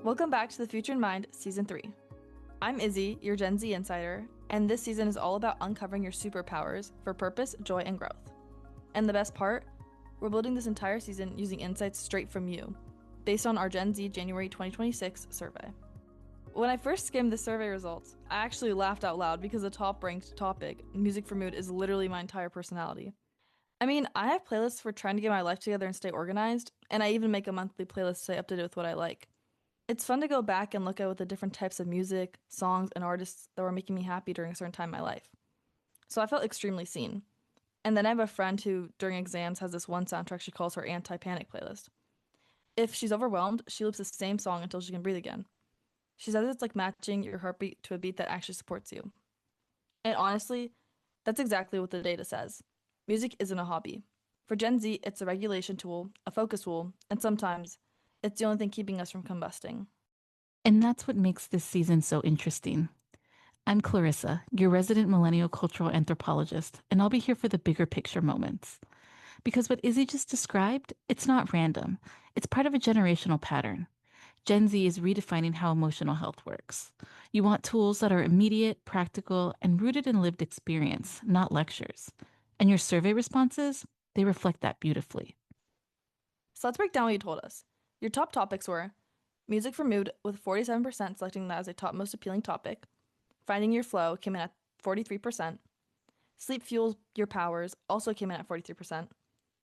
Welcome back to The Future in Mind, Season 3. I'm Izzy, your Gen Z insider, and this season is all about uncovering your superpowers for purpose, joy, and growth. And the best part? We're building this entire season using insights straight from you, based on our Gen Z January 2026 survey. When I first skimmed the survey results, I actually laughed out loud because the top-ranked topic, music for mood, is literally my entire personality. I mean, I have playlists for trying to get my life together and stay organized, and I even make a monthly playlist to stay up to date with what I like. It's fun to go back and look at what the different types of music, songs, and artists that were making me happy during a certain time in my life. So I felt extremely seen. And then I have a friend who, during exams, has this one soundtrack she calls her anti-panic playlist. If she's overwhelmed, she loops the same song until she can breathe again. She says it's like matching your heartbeat to a beat that actually supports you. And honestly, that's exactly what the data says. Music isn't a hobby. For Gen Z, it's a regulation tool, a focus tool, and sometimes it's the only thing keeping us from combusting. And that's what makes this season so interesting. I'm Clarissa, your resident millennial cultural anthropologist, and I'll be here for the bigger picture moments. Because what Izzy just described, it's not random. It's part of a generational pattern. Gen Z is redefining how emotional health works. You want tools that are immediate, practical, and rooted in lived experience, not lectures. And your survey responses, they reflect that beautifully. So let's break down what you told us. Your top topics were music for mood, with 47% selecting that as a top most appealing topic. Finding your flow came in at 43%. Sleep fuels your powers also came in at 43%.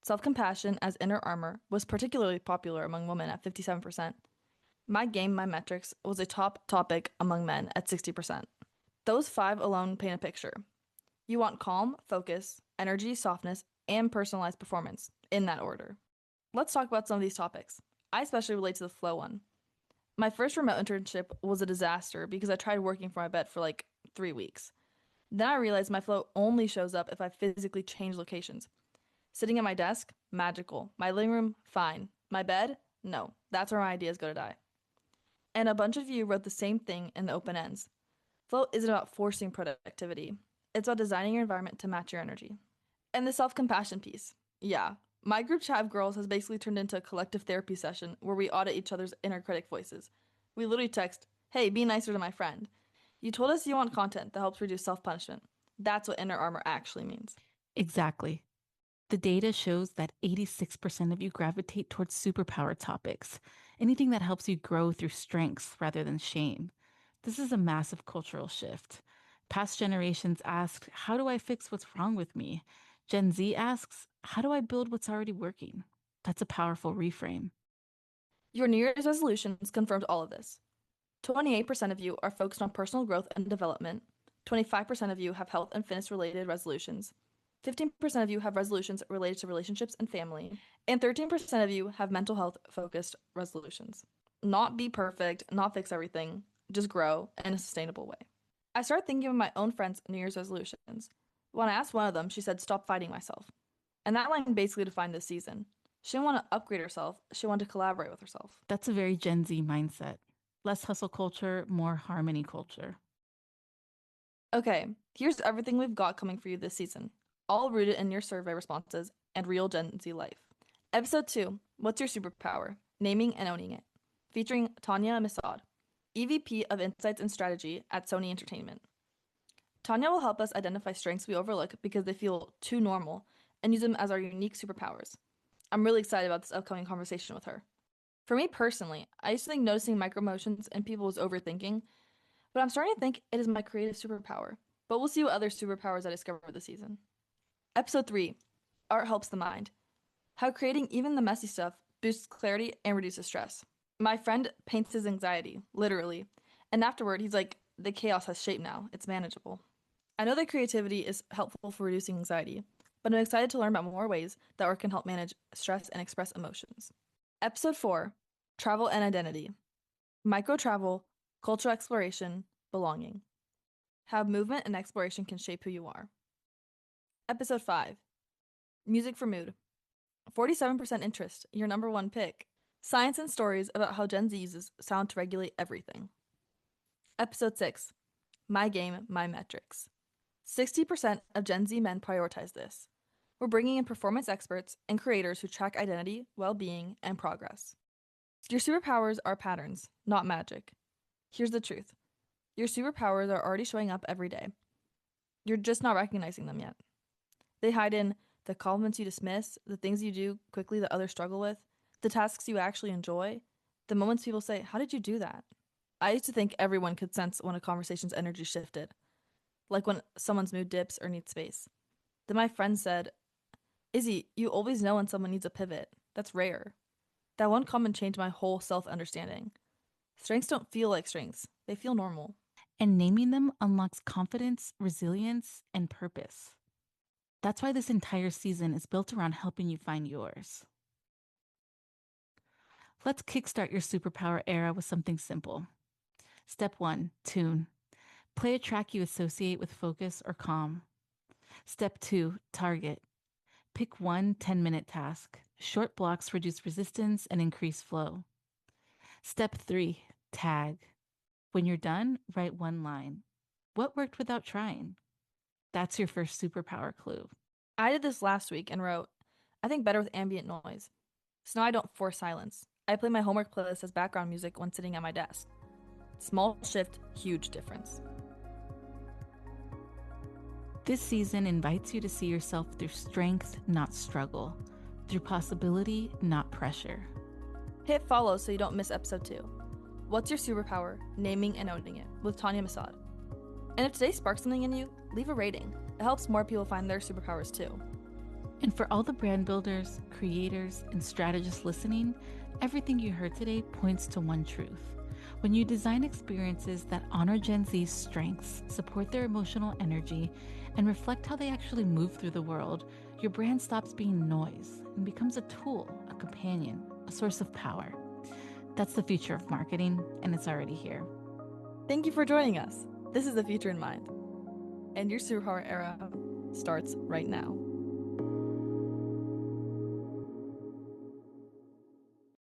Self-compassion as inner armor was particularly popular among women at 57%. My game, my metrics was a top topic among men at 60%. Those five alone paint a picture. You want calm, focus, energy, softness, and personalized performance, in that order. Let's talk about some of these topics. I especially relate to the flow one. My first remote internship was a disaster because I tried working from my bed for like 3 weeks. Then I realized my flow only shows up if I physically change locations. Sitting at my desk, magical. My living room, fine. My bed, no. That's where my ideas go to die. And a bunch of you wrote the same thing in the open ends. Flow isn't about forcing productivity. It's about designing your environment to match your energy. And the self-compassion piece. Yeah, my group chat of girls has basically turned into a collective therapy session where we audit each other's inner critic voices. We literally text, hey, be nicer to my friend. You told us you want content that helps reduce self-punishment. That's what inner armor actually means. Exactly. The data shows that 86% of you gravitate towards superpower topics, anything that helps you grow through strengths rather than shame. This is a massive cultural shift. Past generations asked, how do I fix what's wrong with me? Gen Z asks, how do I build what's already working? That's a powerful reframe. Your New Year's resolutions confirmed all of this. 28% of you are focused on personal growth and development. 25% of you have health and fitness related resolutions. 15% of you have resolutions related to relationships and family. And 13% of you have mental health focused resolutions. Not be perfect, not fix everything, just grow in a sustainable way. I started thinking of my own friends' New Year's resolutions. When I asked one of them, she said, stop fighting myself. And that line basically defined this season. She didn't want to upgrade herself, she wanted to collaborate with herself. That's a very Gen Z mindset. Less hustle culture, more harmony culture. Okay, here's everything we've got coming for you this season, all rooted in your survey responses and real Gen Z life. Episode 2, What's Your Superpower? Naming and Owning It, featuring Tanya Misad, EVP of Insights and Strategy at Sony Entertainment. Tanya will help us identify strengths we overlook because they feel too normal and use them as our unique superpowers. I'm really excited about this upcoming conversation with her. For me personally, I used to think noticing microemotions in people was overthinking, but I'm starting to think it is my creative superpower. But we'll see what other superpowers I discover this season. Episode 3, Art Helps the Mind. How creating even the messy stuff boosts clarity and reduces stress. My friend paints his anxiety, literally, and afterward he's like, the chaos has shape now, it's manageable. I know that creativity is helpful for reducing anxiety, but I'm excited to learn about more ways that art can help manage stress and express emotions. Episode 4, Travel and Identity. Micro travel, cultural exploration, belonging. How movement and exploration can shape who you are. Episode 5, Music for Mood. 47% interest, your number one pick. Science and stories about how Gen Z uses sound to regulate everything. Episode 6, My Game, My Metrics. 60% of Gen Z men prioritize this. We're bringing in performance experts and creators who track identity, well-being, and progress. Your superpowers are patterns, not magic. Here's the truth. Your superpowers are already showing up every day. You're just not recognizing them yet. They hide in the compliments you dismiss, the things you do quickly that others struggle with, the tasks you actually enjoy, the moments people say, "How did you do that?" I used to think everyone could sense when a conversation's energy shifted, like when someone's mood dips or needs space. Then my friend said, "Izzy, you always know when someone needs a pivot. That's rare." That one comment changed my whole self understanding. Strengths don't feel like strengths, they feel normal. And naming them unlocks confidence, resilience, and purpose. That's why this entire season is built around helping you find yours. Let's kickstart your superpower era with something simple. Step 1, tune. Play a track you associate with focus or calm. Step 2, target. Pick one 10-minute task. Short blocks reduce resistance and increase flow. Step 3, tag. When you're done, write one line. What worked without trying? That's your first superpower clue. I did this last week and wrote, "I think better with ambient noise." So now I don't force silence. I play my homework playlist as background music when sitting at my desk. Small shift, huge difference. This season invites you to see yourself through strength, not struggle, through possibility, not pressure. Hit follow so you don't miss episode 2. What's your superpower? Naming and owning it with Tanya Masad. And if today sparks something in you, leave a rating. It helps more people find their superpowers too. And for all the brand builders, creators, and strategists listening, everything you heard today points to one truth. When you design experiences that honor Gen Z's strengths, support their emotional energy, and reflect how they actually move through the world, your brand stops being noise and becomes a tool, a companion, a source of power. That's the future of marketing, and it's already here. Thank you for joining us. This is the future in mind. And your superpower era starts right now.